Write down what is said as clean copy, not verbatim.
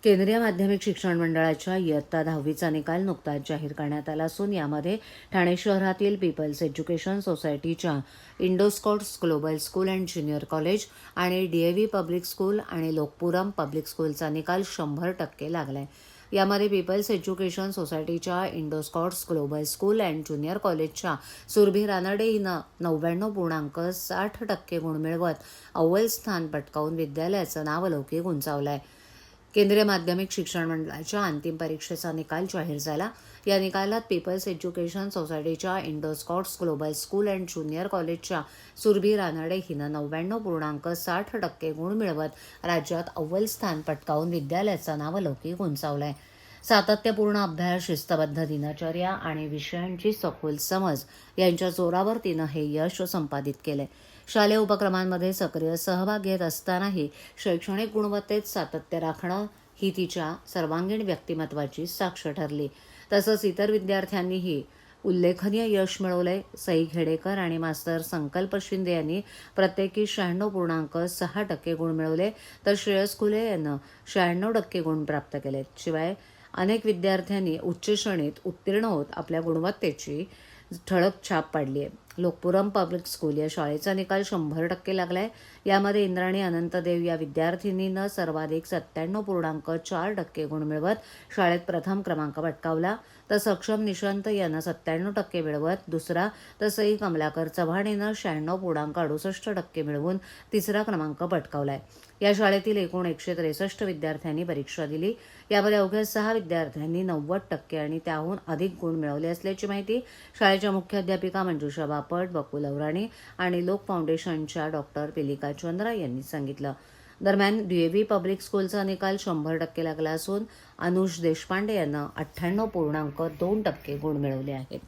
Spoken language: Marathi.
केंद्रीय माध्यमिक शिक्षण मंडळाच्या इयत्ता 10वीचा निकाल नुकताच जाहीर करण्यात आला असून यामध्ये ठाणे शहरातील पीपल्स एज्युकेशन सोसायटीच्या Indoscots global school and junior college आणि DAV पब्लिक स्कूल आणि लोकपुरम पब्लिक स्कूलचा निकाल 100% लागलाय. यामध्ये पीपल्स एज्युकेशन सोसायटीच्या Indoscots global school and junior कॉलेजच्या सुरभी रानडे हिनं 99.60% गुण मिळवत अव्वल स्थान पटकावून विद्यालयाचं नावलौकिक उंचावलंय. केंद्रीय माध्यमिक शिक्षण मंडळाच्या अंतिम परीक्षेचा निकाल जाहीर झाला. या निकालात पीपल्स एज्युकेशन सोसायटीच्या Indoscots global school and junior कॉलेजच्या सुरभी रानडे हिनं 99.60% गुण मिळवत राज्यात अव्वल स्थान पटकावून विद्यालयाचा नावलौकिक उंचावलाय. सातत्यपूर्ण अभ्यास, शिस्तबद्ध दिनचर्या आणि विषयांची सखोल समज यांच्या जोरावर तिनं हे यश संपादित केलंय. शालेय उपक्रमांमध्ये सक्रिय सहभाग घेत असतानाही शैक्षणिक गुणवत्तेत सातत्य राखणं ही तिच्या सर्वांगीण व्यक्तिमत्वाची साक्ष ठरली. तसंच इतर विद्यार्थ्यांनीही उल्लेखनीय यश मिळवलंय. सई खेडेकर आणि मास्तर संकल्प शिंदे यांनी प्रत्येकी 96.6% गुण मिळवले, तर श्रेयस खुले यांना 96% गुण प्राप्त केलेत. शिवाय अनेक विद्यार्थ्यांनी उच्च श्रेणीत उत्तीर्ण होत आपल्या गुणवत्तेची ठळक छाप पाडली आहे. लोकपुरम पब्लिक स्कूल या शाळेचा निकाल 100% लागलाय. यामध्ये इंद्राणी अनंतदेव या विद्यार्थिनीनं सर्वाधिक 97.4% गुण मिळवत शाळेत प्रथम क्रमांक पटकावला. तर सक्षम निशांत यानं 97% मिळवत दुसरा, तर सई कमलाकर चव्हाण यानं 96.68% मिळवून तिसरा क्रमांक पटकावलाय. या शाळेतील एकूण 163 विद्यार्थ्यांनी परीक्षा दिली. यामध्ये अवघ्या 6 विद्यार्थ्यांनी 90% आणि त्याहून अधिक गुण मिळवले असल्याची माहिती शाळेच्या मुख्याध्यापिका मंजुषा बापट, बकुल अवराणी आणि लोक फाउंडेशनच्या डॉक्टर पिलिका चंद्रा यांनी सांगितलं. दरम्यान DAV पब्लिक स्कूलचा निकाल 100% लागला असून अनुज देशपांडे यांना 98.2% गुण मिळवले आहेत.